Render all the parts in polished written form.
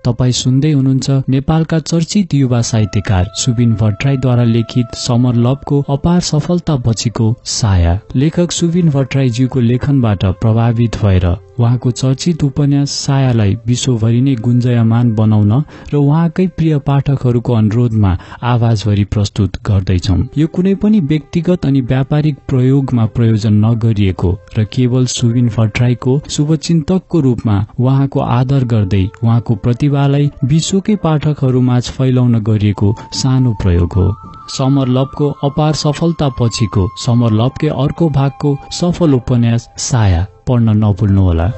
तपाई सुन्दै हुनुहुन्छ नेपालका चर्चित युवा साहित्यकार सुबिन भट्टराईद्वारा लिखित समर लभको अपार सफलता पछिको साया। लेखक सुबिन भट्टराईज्यूको लेखनबाट प्रभावित भएर उहाँको चर्चित उपन्यास सायालाई विश्वभरि नै गुन्जयमान बनाउन र उहाँकै प्रिय पाठकहरूको अनुरोधमा आवाजभरि प्रस्तुत गर्दैछौं। यो कुनै पनि व्यक्तिगत अनि व्यापारिक प्रयोगमा प्रयोजन नगरिएको र केवल सुबिन भट्टराईको शुभचिन्तकको रूपमा उहाँको आदर गर्दै उहाँको प्रतिभालाई विश्वकै पाठकहरूमाझ फैलाउन गरिएको सानो प्रयोग हो। समर लभको अपार सफलता पछिको समर लभकै अर्को भागको सफल उपन्यास साया पढ्न नभुल्नुहोला।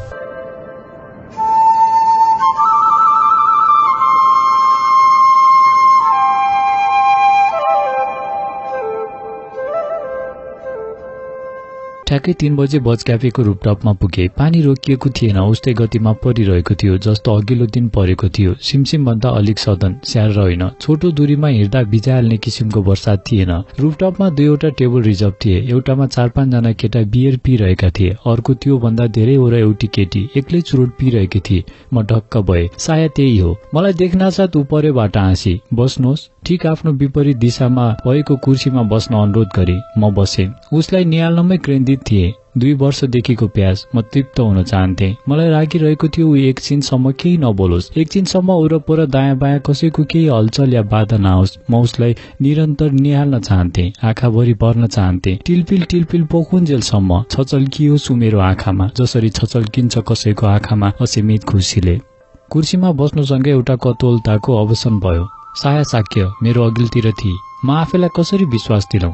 ठ्याक्कै 3 बजे बज क्याफेको रूपटपमा पुगे। पानी रोकिएको थिएन, उस्तै गतिमा परिरहेको थियो जस्तो अघिल्लो दिन परेको थियो। सिमसिम भन्दा अलिक सदन स्याहार होइन। छोटो दूरीमा हिँड्दा भिजाहाल्ने किसिमको वर्षात थिएन। रूपटपमा 2वटा टेबल रिजर्भ थिए। एउटामा 4-5 जना केटा बियर पिरहेका थिए, अर्को त्यो भन्दा धेरै हो र एउटी केटी एक्लै चुरोट पिरहेकी थिए। म ढक्क भए। सायद त्यही हो। मलाई देख्नासाथ ऊ परेबाट हाँसी। बस्नुहोस्। ठीक आफ्नो विपरीत दिशामा भएको कुर्सीमा बस्न अनुरोध गरे। म बसे। उसलाई निहाल्नमै केन्द्रित थिए। 2 वर्षदेखिको प्यास। म तृप्त हुन चाहन्थे। मलाई लागिरहेको थियो ऊ एकछिनसम्म केही नबोलोस्, एकछिनसम्म वरपर दायाँ बायाँ कसैको केही हलचल या बाधा नहोस्। म उसलाई निरन्तर निहाल्न चाहन्थे, आँखाभरि भर्न चाहन्थे। टिलपिल पोखुन्जेलसम्म छचल्कियोस् ऊ मेरो आँखामा, जसरी छचल्किन्छ कसैको आँखामा असीमित खुसीले। कुर्सीमा बस्नुसँगै एउटा कतोलताको अवसान भयो। साया साक्य मेरो अघिल्तिर थिए। म आफैलाई कसरी विश्वास दिलाउँ?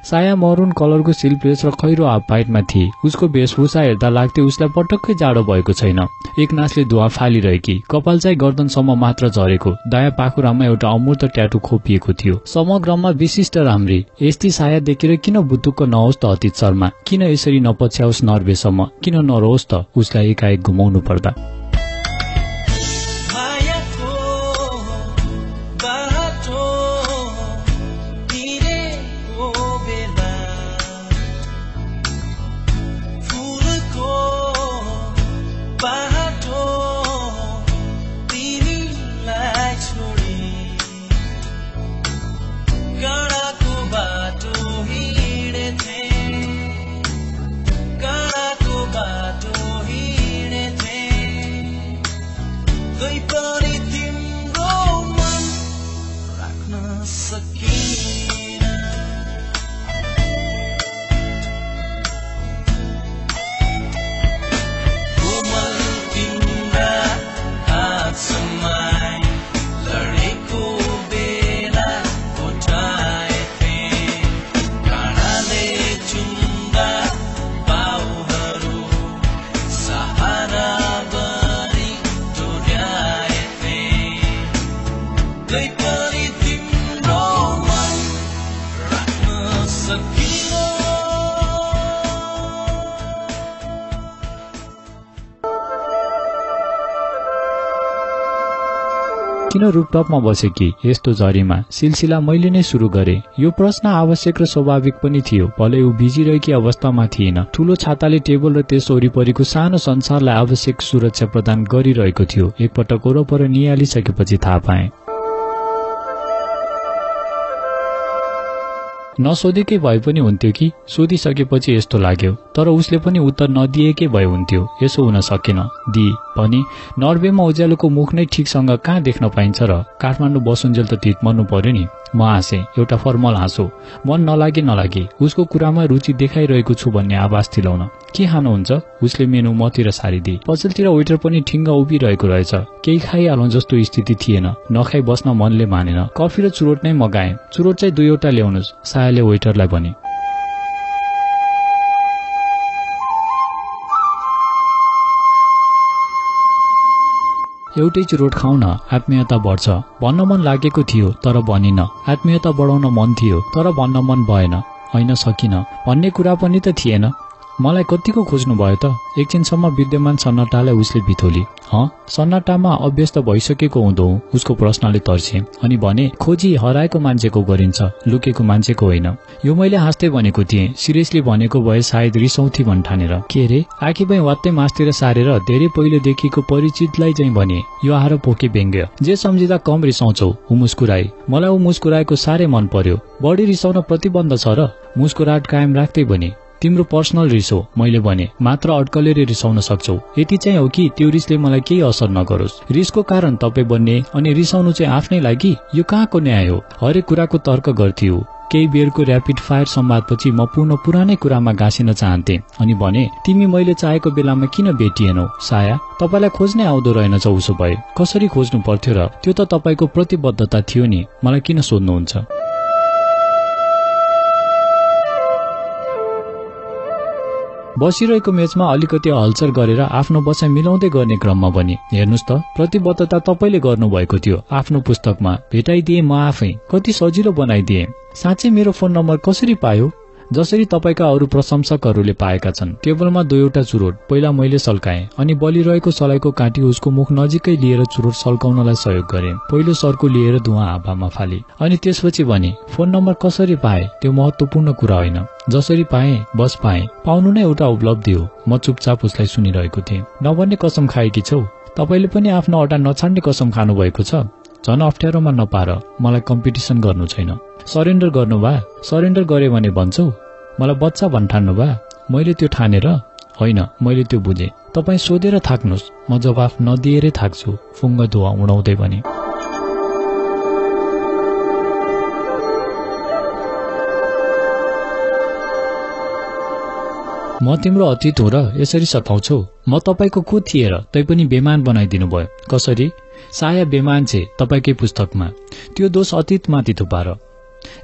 साया मरून कलरको सिल्क ड्रेस र खैरो हाफ प्यान्टमा थिए। उसको वेशभूषा हेर्दा लाग्थ्यो उसलाई पटक्कै जाडो भएको छैन। एक नासले धुवा फालिरहेकी, कपाल चाहिँ गर्दनसम्म मात्र झरेको। दायाँ पाखुरामा एउटा अमूर्त ट्याटु खोपिएको थियो। समग्रमा विशिष्ट राम्री। यस्ती साया देखेर किन बुतुक्क नहोस् त अतीत शर्मा? किन यसरी नपछ्याओस् नर्वेसम्म? किन नरोस् त उसलाई एकाएक घुमाउनु पर्दा? किन रूपटपमा बसे कि यस्तो झरीमा? सिलसिला मैले नै सुरु गरे। यो प्रश्न आवश्यक र स्वाभाविक पनि थियो। भले ऊ भिजिरहेकी अवस्थामा थिएन। ठूलो छाताले टेबल र त्यस वरिपरिको सानो संसारलाई आवश्यक सुरक्षा प्रदान गरिरहेको थियो। एकपटक वरपर निहालिसकेपछि थाहा पाएँ। नसोधेकै भए पनि हुन्थ्यो कि सोधिसकेपछि यस्तो लाग्यो। तर उसले पनि उत्तर नदिएकै भए हुन्थ्यो। यसो हुन सकेन। दिए पनि नर्वेमा उज्यालोको मुख नै ठिकसँग कहाँ देख्न पाइन्छ र? काठमाडौँ बसुन्जेल त तितमर्नु पर्यो नि। म हाँसे, एउटा फर्मल हाँसो। मन नलागे उसको कुरामा रुचि देखाइरहेको छु भन्ने आभास दिलाउन। के खानुहुन्छ? उसले मेनु मतिर सारिदिए। पछिल्तिर वेटर पनि ठिङ्ग उभिरहेको रहेछ। केही खाइहालौं जस्तो स्थिति थिएन। नखाइ बस्न मनले मानेन। कफी र चुरोट नै मगाए। चुरोट चाहिँ 2वटा ल्याउनुस्, सायाले वेटरलाई भने। एउटै चुरोट खाउँ न, आत्मीयता बढ्छ भन्न मन लागेको थियो तर भनिन। आत्मीयता बढाउन मन थियो तर भन्न मन भएन। होइन सकिन भन्ने कुरा पनि त थिएन। मलाई कतिको खोज्नु भयो त? एकछिनसम्म विद्यमान सन्नाटालाई उसले बिथोली। सन्नाटामा अभ्यस्त भइसकेको हुँदो उसको प्रश्नले तर्से अनि भने, खोजी हराएको मान्छेको गरिन्छ, लुकेको मान्छेको होइन। यो मैले हाँस्दै भनेको थिएँ, सिरियसली भनेको भए सायद रिसाउँथी भन्ठानेर। के रे? आँखी भई वात्तै मासतिर सारेर धेरै पहिलेदेखिको परिचितलाई चाहिँ भने, यो आएर पोके व्यङ्ग्य। जे सम्झिँदा कम रिसाउँछौ, ऊ मुस्कुराई। मलाई ऊ मुस्कुराएको साह्रै मन पर्यो। बढी रिसाउन प्रतिबन्ध छ र? मुस्कुराहट कायम राख्दै भने, तिम्रो पर्सनल रिस हो। मैले भने, मात्र अड्कलेर रिसाउन सक्छौ, यति चाहिँ हो कि त्यो रिसले मलाई केही असर नगरोस्। रिसको कारण तपाईँ बन्ने अनि रिसाउनु चाहिँ आफ्नै लागि? यो कहाँको न्याय हो? हरेक कुराको तर्क गर्थ्यौ। केही बेरको ऱ्यापिड फायर संवादपछि म पुरानै कुरामा गाँसिन चाहन्थे अनि भने, तिमी मैले चाहेको बेलामा किन भेटिएनौ? साया, तपाईलाई खोज्नै आउँदो रहेनछ। उसो भए कसरी खोज्नु पर्थ्यो र? त्यो त तपाईको प्रतिबद्धता थियो नि, मलाई किन सोध्नुहुन्छ? बसिरहेको मेचमा अलिकति हलचल गरेर आफ्नो बसाइ मिलाउँदै गर्ने क्रममा पनि, हेर्नुस् त, प्रतिबद्धता तपाईले गर्नुभएको थियो। आफ्नो पुस्तकमा भेटाइदिए म आफै, कति सजिलो बनाइदिए। साँच्चै मेरो फोन नम्बर कसरी पायो? जसरी तपाईका अरू प्रशंसकहरूले पाएका छन्। टेबलमा दुईवटा चुरोट पहिला मैले सल्काएँ अनि बलिरहेको सलाइको काँटी उसको मुख नजिकै लिएर चुरोट सल्काउनलाई सहयोग गरेँ। पहिलो सर्को लिएर धुवा हावामा फाले अनि त्यसपछि भने, फोन नम्बर कसरी पाए त्यो महत्त्वपूर्ण कुरा होइन, जसरी पाएँ बस पाएँ। पाउनु नै एउटा उपलब्धि हो। म चुपचाप उसलाई सुनिरहेको थिएँ। नभन्ने कसम खाएकी छौ? तपाईले पनि आफ्नो अड्डा नछाड्ने कसम खानु भएको छ? झन् अप्ठ्यारोमा नपार, मलाई कम्पिटिसन गर्नु छैन। सरेन्डर गर्नु भा? सरेन्डर गरे भने भन्छौ मलाई बच्चा भन्ठान्नु भा? मैले त्यो ठानेर होइन, मैले त्यो बुझेँ। तपाईँ सोधेर थाक्नुहोस्, म जवाफ नदिएरै थाक्छु। फुङ्ग धुवा उडाउँदै भने, म तिम्रो अतीत हो र यसरी सताउँछौ? म तपाईको को थिए र? तै पनि बेमान बनाइदिनु भयो। कसरी? साया बेमान छे तपाईकै पुस्तकमा। त्यो दोष अतीतमाथि थुपार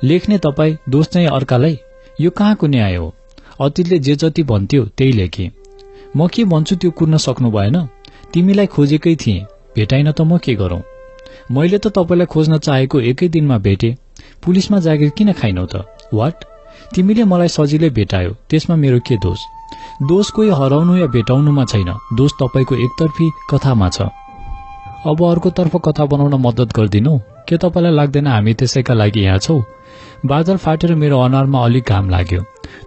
लेख्ने तपाईँ, दोष चाहिँ अर्कालाई। यो कहाँको न्याय हो? अतीतले जे जति भन्थ्यो त्यही लेखे। म के भन्छु त्यो कुर्न सक्नु भएन? तिमीलाई खोजेकै थिएँ, भेटाइन त म के गरौं? मैले त तपाईलाई खोज्न चाहेको एकै दिनमा भेटे। पुलिसमा जागिर किन खाइनौ त? वाट? तिमीले मलाई सजिलै भेटायो, त्यसमा मेरो के दोष? दोष कोही हराउनु या भेटाउनुमा छैन, दोष तपाईको एकतर्फी कथामा छ। अब अर्कोतर्फ कथा बनाउन मद्दत गर्दिनु? के तपाईलाई लाग्दैन हामी त्यसैका लागि यहाँ छौ? बादल फाटेर मेरो अनुहारमा अलिक घाम लाग्यो।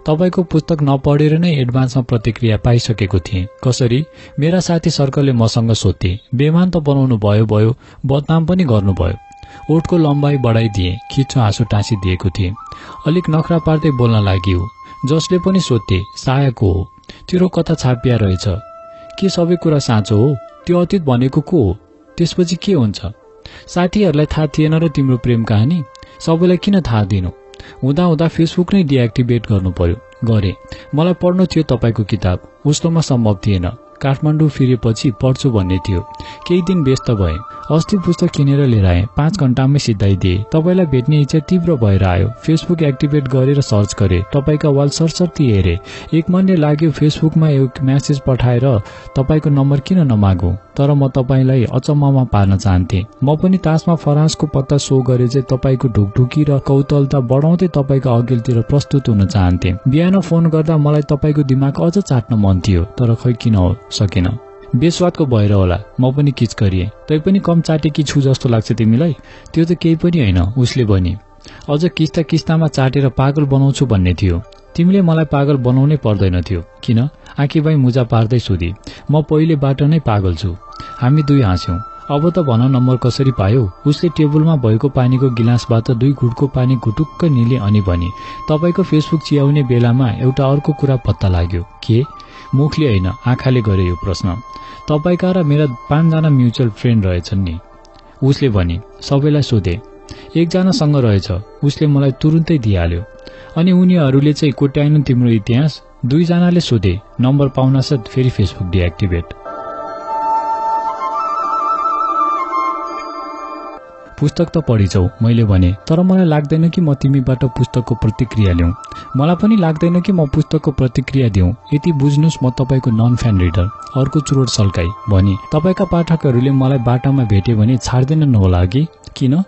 तपाईको पुस्तक नपढेर नै एडभान्समा प्रतिक्रिया पाइसकेको थिएँ। कसरी? मेरा साथी सर्कलले मसँग सोध्थे। बेमान त बनाउनु भयो, बदनाम पनि गर्नुभयो। ओठको लम्बाई बढाइदिए, खिच्चो हाँसो टाँसिदिएको थिए। अलिक नखरा पार्दै बोल्न लाग्यो। जसले पनि सोध्थे, सायाको हो, तेरो कथा छापिया रहेछ। के सबै कुरा साँचो हो? त्यो अतीत भनेको को हो? त्यसपछि के हुन्छ? साथीहरूलाई थाहा थिएन र तिम्रो प्रेम कहानी? सबैलाई किन थाहा दिनु? हुँदा हुँदा फेसबुक नै डिएक्टिभेट गर्नु पर्यो। गरे। मलाई पढ्नु थियो तपाईको किताब, ओस्लोमा सम्भव थिएन। काठमाडौँ फिरेपछि पढ्छु भन्ने थियो। केही दिन व्यस्त भए। अस्ति पुस्तक किनेर लिएर आएँ, 5 घण्टामै सिधाइदिए। तपाईलाई भेट्ने इच्छा तीव्र भएर आयो। फेसबुक एक्टिभेट गरेर सर्च गरे, तपाईका वाल सरसर्ती हेरे। एक मनले लाग्यो फेसबुकमा एक मेसेज पठाएर तपाईको नम्बर किन नमागौं, तर म तपाईलाई अचम्ममा पार्न चाहन्थे। म पनि तासमा फरासको पत्ता सो गरे चाहिँ तपाईको ढुकढुकी र कौतलता बढाउँदै तपाईको अघिल्तिर प्रस्तुत हुन चाहन्थे। बिहान फोन गर्दा मलाई तपाईको दिमाग अझ चाट्न मन थियो, तर खै किन सकेन। बेस्वादको भएर होला, म पनि किच गरिए। तै पनि कम चाटेकी छु जस्तो लाग्छ तिमीलाई? त्यो त केही पनि होइन, उसले भनी। अझ किस्ता किस्तामा चाटेर पागल बनाउँछु भन्ने थियो। तिमीले मलाई पागल बनाउनै पर्दैन थियो। किन? आँखीबाई मुजा पार्दै सोधी। म पहिलेबाट नै पागल छु। हामी दुई हाँस्यौं। अब त भन नम्बर कसरी पायो? उसले टेबलमा भएको पानीको गिलासबाट 2 घुटको पानी घुटुक्क निले अनि भनी, तपाईको फेसबुक चियाउने बेलामा एउटा अर्को कुरा पत्ता लाग्यो। के? मुखले होइन, आँखाले गरे यो प्रश्न। तपाईका र मेरा 5 जना म्युचुअल फ्रेन्ड रहेछन् नि। उसले भनी। सबैलाई सोधे। एकजनासँग रहेछ, उसले मलाई तुरुन्तै दिइहाल्यो। अनि उनीहरूले चाहिँ कोट्याएनन् तिम्रो इतिहास? 2 जनाले सोधे। नम्बर पाउनासाथ फेरि फेसबुक डिएक्टिभेट। पुस्तक त पढिछौ, मैले भने, तर मलाई लाग्दैन कि म तिमीबाट पुस्तकको प्रतिक्रिया ल्याउँ। मलाई पनि लाग्दैन कि म पुस्तकको प्रतिक्रिया दिउँ। यति बुझ्नुस्, म तपाईको नन फ्यान रिडर। अर्को चुरोट सल्काई भनी, तपाईका पाठकहरूले मलाई बाटामा भेटे भने छाड्दैनन् होला कि? किन?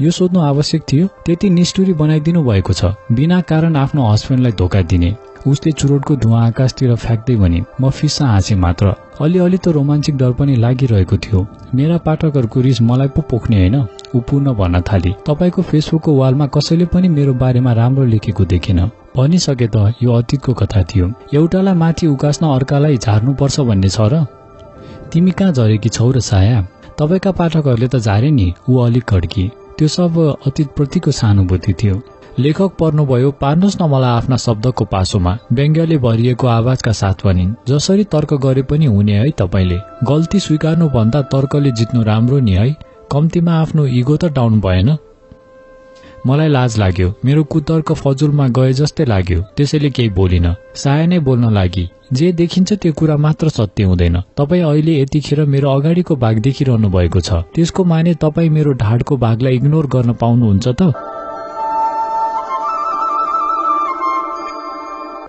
यो सोध्नु आवश्यक थियो? त्यति निष्ठुरी बनाइदिनु भएको छ, बिना कारण आफ्नो हस्बेन्डलाई धोका दिने। उसले चुरोटको धुवा आकाशतिर फ्याँक्दै भने। म फिस्सा हाँसे मात्र। अलिअलि त रोमान्टिक डर पनि लागिरहेको थियो। मेरा पाठकहरूको रिस मलाई पो पोख्ने होइन। ऊ पुनः भन्न थाली, तपाईको फेसबुकको वालमा कसैले पनि मेरो बारेमा राम्रो लेखेको देखेन। भनिसके त यो अतीतको कथा थियो। एउटालाई माथि उकास्न अर्कालाई झार्नुपर्छ भन्ने छ र? तिमी कहाँ झरेकी छौ र साया? तपाईका पाठकहरूले त झारे नि। ऊ अलिक खड्की। त्यो सब अतीत प्रतिको सहानुभूति थियो। लेखक पर्नुभयो, पार्नुहोस् न मलाई आफ्ना शब्दको पासोमा। व्यङ्ग्यले भरिएको आवाजका साथ भनिन्, जसरी तर्क गरे पनि हुने है। तपाईले गल्ती स्वीकार्नु भन्दा तर्कले जित्नु राम्रो नि है। कम्तीमा आफ्नो इगो त डाउन भएन। मलाई लाज लाग्यो। मेरो कुतर्क फजुलमा गए जस्तै लाग्यो। त्यसैले केही बोलिन। साया नै बोल्न लागि, जे देखिन्छ त्यो कुरा मात्र सत्य हुँदैन। तपाई अहिले यतिखेर मेरो अगाडिको भाग देखिरहनु भएको छ। त्यसको माने तपाई मेरो ढाडको भागलाई इग्नोर गर्न पाउनुहुन्छ त?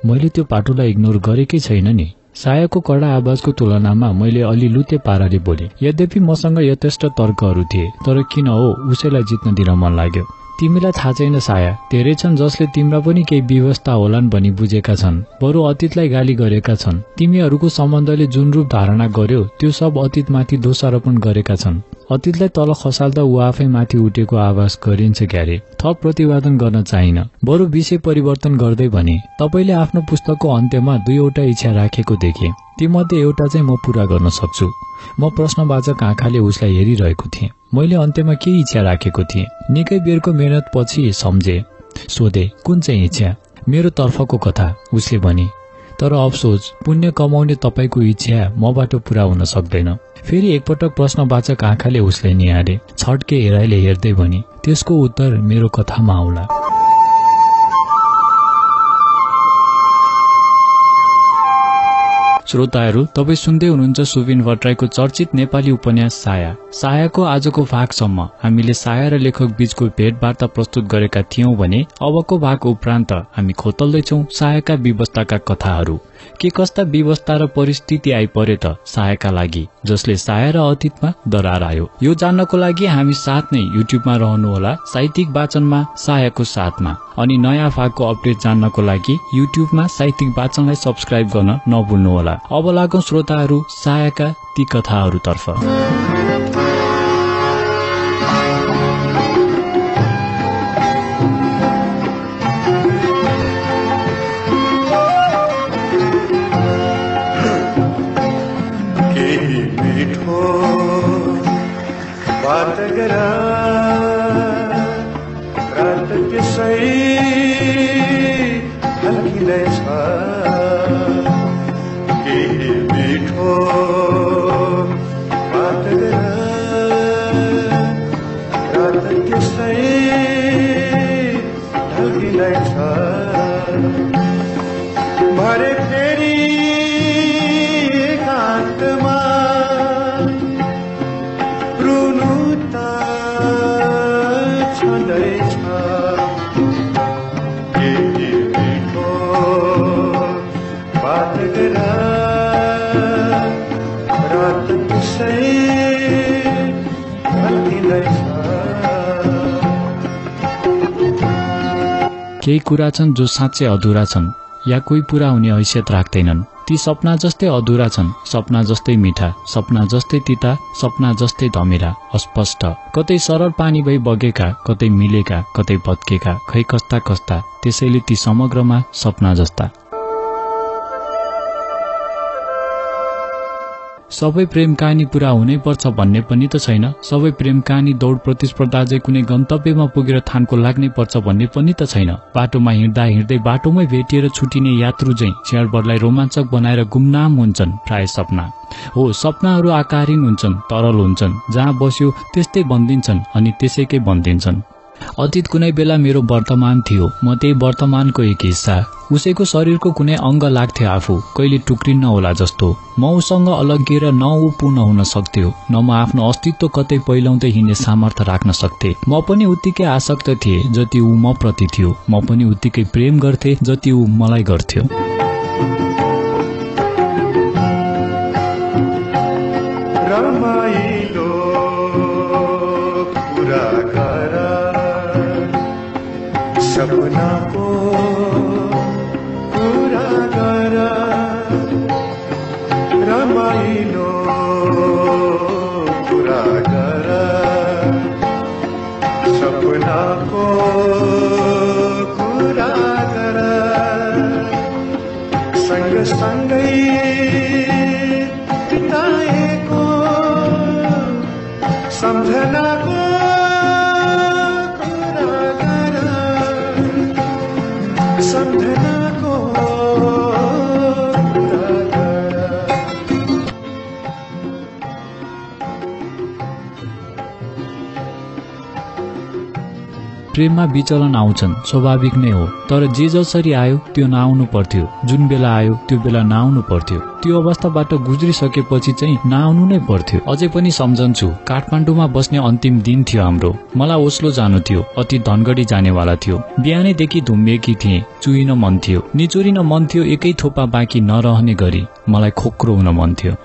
मैले त्यो पाटोलाई इग्नोर गरेकै छैन नि। सायाको कडा आवाजको तुलनामा मैले अलि लुते पाराले बोले। यद्यपि मसँग यथेष्ट तर्कहरू थिए, तर किन हो उसैलाई जित्न दिन मन लाग्यो। तिमीलाई थाहा छैन साया, धेरै छन् जसले तिम्रा पनि केही व्यवस्था होलान् भनी बुझेका छन्, बरु अतीतलाई गाली गरेका छन्। तिमीहरूको सम्बन्धले जुन रूप धारणा गर्यो त्यो सब अतीतमाथि दोषारोपण गरेका छन्। अतीतलाई तल खसाल्दा ऊ आफै माथि उठेको आवाज गरिन्छ क्यारे। थप प्रतिवादन गर्न चाहिन, बरु विषय परिवर्तन गर्दै भने, तपाईले आफ्नो पुस्तकको अन्त्यमा 2वटा इच्छा राखेको देखे। तीमध्ये एउटा चाहिँ म पूरा गर्न सक्छु। म प्रश्नवाचक आँखाले उसलाई हेरिरहेको थिएँ। मैले अन्त्यमा के इच्छा राखेको थिएँ? निकै बेरको मेहनत पछि सम्झे। सोधे, कुन चाहिँ इच्छा? मेरो तर्फको कथा, उसले भनी। तर अफसोस, पुण्य कमाउने तपाईको इच्छा मबाट पूरा हुन सक्दैन। फेरि एकपटक प्रश्नवाचक आँखाले उसलाई निहारे। छड्के हेराइले हेर्दै भनी, त्यसको उत्तर मेरो कथामा आउला। श्रोताहरू, तपाई सुन्दै हुनुहुन्छ सुबिन भट्टराईको चर्चित नेपाली उपन्यास साया। सायाको आजको भागसम्म हामीले साया र लेखक बीचको भेटवार्ता प्रस्तुत गरेका थियौं भने अबको भाग उपरान्त हामी खोतल्दैछौं सायाका विवस्ताका कथाहरू। के कस्ता विवस्ता र परिस्थिति आइपरे त सायाका लागि, जसले साया र अतीतमा दरार आयो? यो जान्नको लागि हामी साथ नै युट्युबमा रहनुहोला, साहित्यिक वाचनमा सायाको साथमा। अनि नयाँ भागको अपडेट जान्नको लागि युट्युबमा साहित्यिक वाचनलाई सब्स्क्राइब गर्न नभुल्नुहोला। अब लागौं श्रोताहरू सायाका ती कथाहरूतर्फ। केही कुरा छन् जो साँच्चै अधुरा छन् या कोही पूरा हुने हैसियत राख्दैनन्। ती सपना जस्तै अधुरा छन्, सपना जस्तै मिठा, सपना जस्तै तिता, सपना जस्तै धमिरा, अस्पष्ट, कतै सरल पानी भई बगेका, कतै मिलेका, कतै भत्केका, खै कस्ता कस्ता, त्यसैले ती समग्रमा सपना जस्ता। सबै प्रेम कहानी पूरा हुनै पर्छ भन्ने पनि त छैन। सबै प्रेम कहानी दौड प्रतिस्पर्धा चाहिँ कुनै गन्तव्यमा पुगेर थानको लाग्नै पर्छ भन्ने पनि त छैन। बाटोमा हिँड्दा हिँड्दै बाटोमै भेटिएर छुटिने यात्रु चाहिँ क्षणभरलाई रोमाञ्चक बनाएर गुमनाम हुन्छन् प्राय सपना। हो, सपनाहरू आकारहीन हुन्छन्, तरल हुन्छन्, जहाँ बस्यो त्यस्तै बन्दिन्छन् अनि त्यसैकै बन्दिन्छन्। अतीत कुनै बेला मेरो वर्तमान थियो, म त्यही वर्तमानको एक हिस्सा। उसैको शरीरको कुनै अंग लाग्थे आफू, कहिले टुक्रिन्न होला जस्तो। म उसँग अलग्गिएर न ऊ पूर्ण हुन सक्थ्यो, न म आफ्नो अस्तित्व कतै पहिलाउँदै हिँड्ने सामर्थ्य राख्न सक्थे। म पनि उत्तिकै आसक्त थिए जति ऊ म प्रति थियो, म पनि उत्तिकै प्रेम गर्थे जति ऊ मलाई गर्थ्यो। सपना को पूरा सम्झनाको सम्झनाको प्रेममा विचलन आउँछन्, स्वाभाविक नै हो। तर जे जसरी आयो त्यो नआउनु पर्थ्यो, जुन बेला आयो त्यो बेला नआउनु पर्थ्यो। त्यो अवस्थाबाट गुज्रिसकेपछि चाहिँ नआउनु नै पर्थ्यो। अझै पनि सम्झन्छु, काठमाडौँमा बस्ने अन्तिम दिन थियो हाम्रो। मलाई ओस्लो जानु थियो, अति धनगढी जानेवाला थियो। बिहानैदेखि धुम्मिएकी थिएँ, चुहिन मन थियो, निचोरिन मन थियो, एकै थोपा बाँकी नरहने गरी मलाई खोक्रो हुन मन थियो।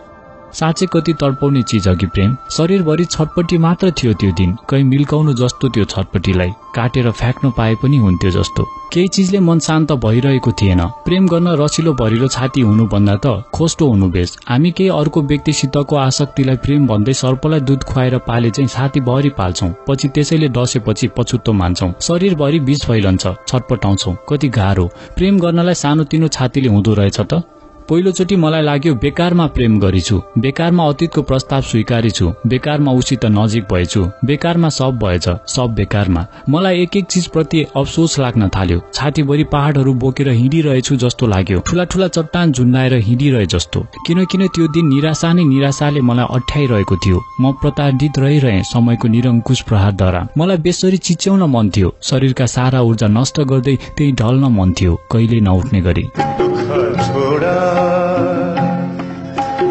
साँच्चै कति तडपाउने चिज अघि प्रेम। शरीरभरि छटपटी मात्र थियो त्यो दिन, कहीँ मिल्काउनु जस्तो त्यो छटपटीलाई काटेर फ्याँक्न पाए पनि हुन्थ्यो जस्तो। केही चिजले मन शान्त भइरहेको थिएन। प्रेम गर्न रसिलो भरिलो छाती हुनुभन्दा त खोस्टो हुनु बेस। हामी केही अर्को व्यक्तिसितको आसक्तिलाई प्रेम भन्दै सर्पलाई दूध खुवाएर पाले चाहिँ छातीभरि पाल्छौं, पछि त्यसैले डसेपछि पछुत्तो मान्छौं, शरीरभरि विष फैलन्छ, छटपटाउँछौं। कति गाह्रो प्रेम गर्नलाई सानोतिनो छातीले हुँदो रहेछ त। पहिलोचोटि मलाई लाग्यो बेकारमा प्रेम गरिछु, बेकारमा अतीतको प्रस्ताव स्वीकारेछु, बेकारमा उसित नजिक भएछु, बेकारमा सब भएछ, सब बेकारमा। मलाई एक एक चीज प्रति अफसोस लाग्न थाल्यो। छातीभरि पहाडहरू बोकेर हिँडिरहेछु जस्तो लाग्यो, ठूला ठूला चट्टान झुन्डाएर हिँडिरहे जस्तो। किनकिन त्यो दिन निराशा नै निराशाले मलाई अठ्याइरहेको थियो। म प्रताडित रहिरहे समयको निरङ्कुश प्रहारद्वारा। मलाई बेसरी चिच्याउन मन थियो, शरीरका सारा ऊर्जा नष्ट गर्दै त्यही ढल्न मन थियो, कहिले नउठ्ने गरी।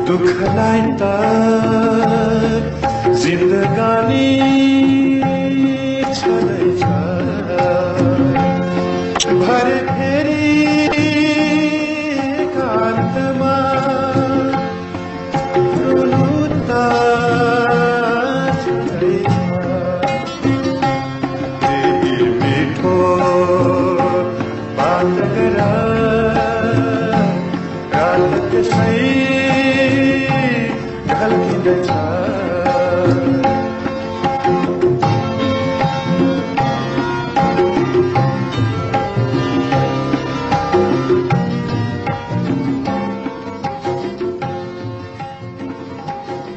दुःखलाई त जिन्दगानी छँदैछ, भरे फेरि एकान्तमा रुनु त छँदैछ। त्यही मिठो बात गर रात त्यसै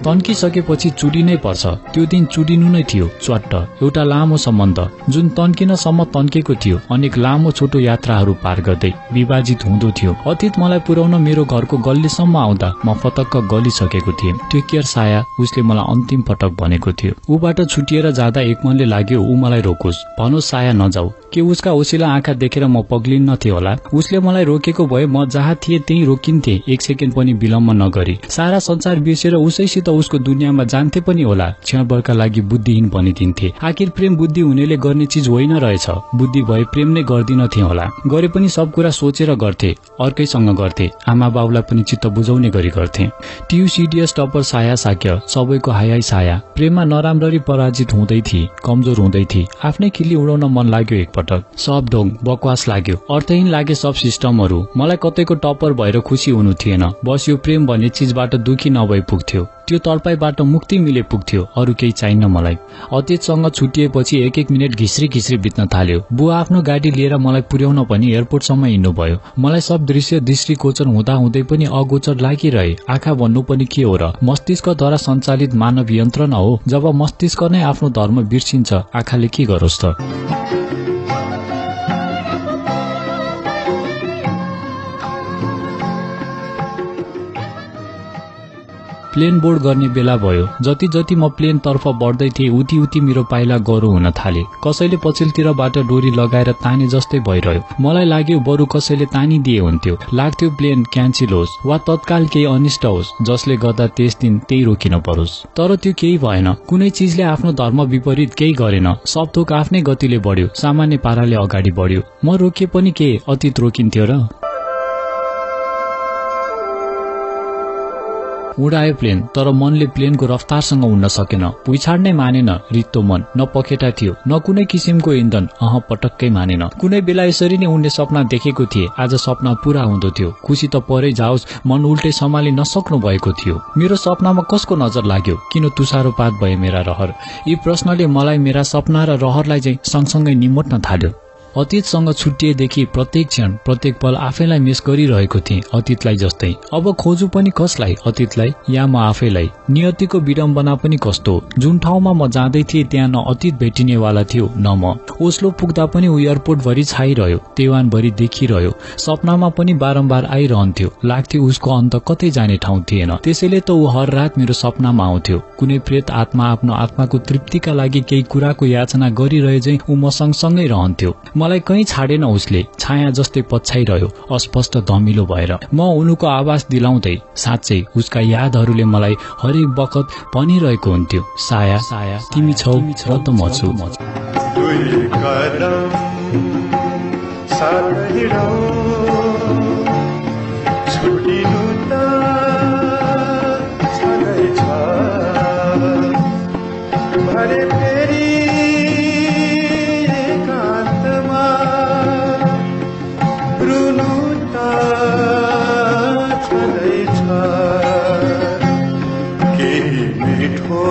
तन्किसकेपछि चुडिनै पर्छ। त्यो दिन चुडिनु नै थियो, च्वाट्ट। एउटा लामो सम्बन्ध जुन तन्किनसम्म तन्केको थियो, अनेक लामो छोटो यात्राहरू पार गर्दै विभाजित हुँदो थियो। अतीत मलाई पुर्याउन मेरो घरको गल्लीसम्म आउँदा म फतक्क गलिसकेको थिएँ। त्यो केयर साया उसले मलाई अन्तिम पटक भनेको थियो। ऊबाट छुटिएर जाँदा एक मनले लाग्यो ऊ मलाई रोकोस्, भनोस् साया नजाऊ। के उसका ओसिला आँखा देखेर म पग्लिन्न थिएँ होला? उसले मलाई रोकेको भए म जहाँ थिएँ त्यही रोकिन्थे, एक सेकेन्ड पनि विलम्ब नगरी। सारा संसार बिर्सेर उसैसित उसको दुनियाँमा जान्थे पनि होला, क्षणभरका लागि बुद्धिहीन बनिदिन्थे। आखिर प्रेम बुद्धि हुनेले गर्ने चिज होइन रहेछ। बुद्धि भए प्रेम नै गर्दिनथे होला। गरे पनि सब कुरा सोचेर गर्थे, अर्कैसँग गर्थे, आमा बाउलाई पनि चित्त बुझाउने गरी गर्थे। TUCDS टपर साया साक्य, सबैको हाई साया। प्रेममा नराम्ररी पराजित हुँदै थिए, कमजोर हुँदै थिए। आफ्नै खिल्ली उडाउन मन लाग्यो एकपटक। सब ढोङ बकवास लाग्यो, अर्थहीन लागे सब सिस्टमहरू। मलाई कतैको टपर भएर खुसी हुनु थिएन। बस यो प्रेम भन्ने चिजबाट दुखी नभई पुग्थ्यो। त्यो तडपाईबाट मुक्ति मिले पुग्थ्यो, अरू केही चाहिन्न मलाई। अतीतसँग छुटिएपछि एक एक मिनट घिस्री घिस्री बित्न थाल्यो। बुवा आफ्नो गाडी लिएर मलाई पुर्याउन पनि एयरपोर्टसम्म हिँड्नुभयो। मलाई सब दृश्य दृष्टिगोचर हुँदा हुँदै पनि अगोचर लागिरहे। आँखा भन्नु पनि के हो र? मस्तिष्कद्वारा सञ्चालित मानव यन्त्र न हो? जब मस्तिष्क नै आफ्नो धर्म बिर्सिन्छ, आँखाले के गरोस् त? प्लेन बोर्ड गर्ने बेला भयो। जति जति म प्लेन तर्फ बढ्दै थिएँ, उति उति मेरो पाइला गह्रो हुन थाले। कसैले पछिल्लोतिरबाट डोरी लगाएर ताने जस्तै भइरह्यो। मलाई लाग्यो बरु कसैले तानिदिए हुन्थ्यो। लाग्थ्यो प्लेन क्यान्सिल होस् वा तत्काल केही अनिष्ट होस्, जसले गर्दा त्यस दिन त्यही रोकिन परोस्। तर त्यो केही भएन। कुनै चिजले आफ्नो धर्म विपरीत केही गरेन। सब थोक आफ्नै गतिले बढ्यो, सामान्य पाराले अगाडि बढ्यो। म रोके पनि के अतीत रोकिन्थ्यो र? उडायो प्लेन, तर मनले प्लेनको रफ्तारसँग उड्न सकेन। पुइछाड्नै मानेन। रित्तो मन, न पखेटा थियो, न कुनै किसिमको इन्धन। पटक्कै मानेन। कुनै बेला यसरी नै उड्ने सपना देखेको थिए। आज सपना पूरा हुँदो थियो। खुसी त परै जाओस्, मन उल्टै सम्हाली नसक्नु भएको थियो। मेरो सपनामा कसको नजर लाग्यो? किन तुषारोपात भए मेरा रहर? यी प्रश्नले मलाई मेरा सपना र रहरलाई चाहिँ सँगसँगै निमोट्न थाल्यो। अतीतसँग छुट्टिएदेखि प्रत्येक क्षण प्रत्येक पल आफैलाई मिस गरिरहेको थिएँ, अतीतलाई जस्तै। अब खोजु पनि कसलाई, अतीतलाई या म आफैलाई? नियतिको विडम्बना पनि कस्तो। जुन ठाउँमा म जाँदै थिएँ त्यहाँ न अतीत भेटिनेवाला थियो न म। ओस्लो पुग्दा पनि ऊ एयरपोर्ट भरि छाइरह्यो, तेवान भरि देखिरह्यो, सपनामा पनि बारम्बार आइरहन्थ्यो। लाग्थ्यो उसको अन्त कतै जाने ठाउँ थिएन। त्यसैले त ऊ हर रात मेरो सपनामा आउँथ्यो। कुनै प्रेत आत्मा आफ्नो आत्माको तृप्तिका लागि केही कुराको याचना गरिरहे झैं ऊ म सँगसँगै रहन्थ्यो। मलाई कहीँ छाडेन उसले, छाया जस्तै पछ्याइरह्यो अस्पष्ट धमिलो भएर। म उनको आवाज दिलाउँदै साँच्चै उसका यादहरूले मलाई हरेक बखत भनिरहेको हुन्थ्यो, साया साया तिमी छौ र त म छु। दुई कदम साथ हिँडौँ, छुटिनु त छँदैछ, भरे फेरि एकान्तमा रुनु त छँदैछ। केही मिठो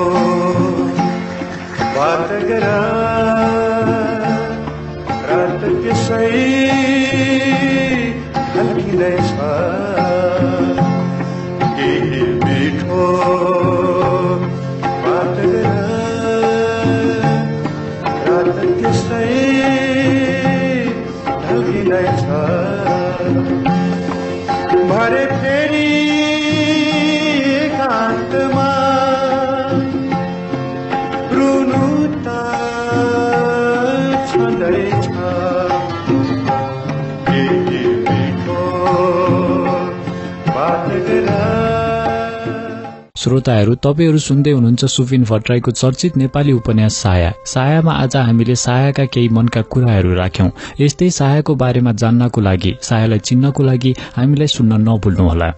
बात गर, रात त्यसै ढल्किँदैछ। केही मिठो बात गर, रात त्यसै ढल्किँदैछ। भरे फेरि एकान्तमा रुनु त छँदैछ। केही मिठो बात गर। श्रोताहरू, तपाईहरू सुन्दै हुनुहुन्छ सुफिन भट्टराईको चर्चित नेपाली उपन्यास साया। सायामा आज हामीले सायाका केही मनका कुराहरू राख्यौं। यस्तै सायाको बारेमा जान्नको लागि, सायालाई चिन्नको लागि हामीलाई सुन्न नभुल्नुहोला।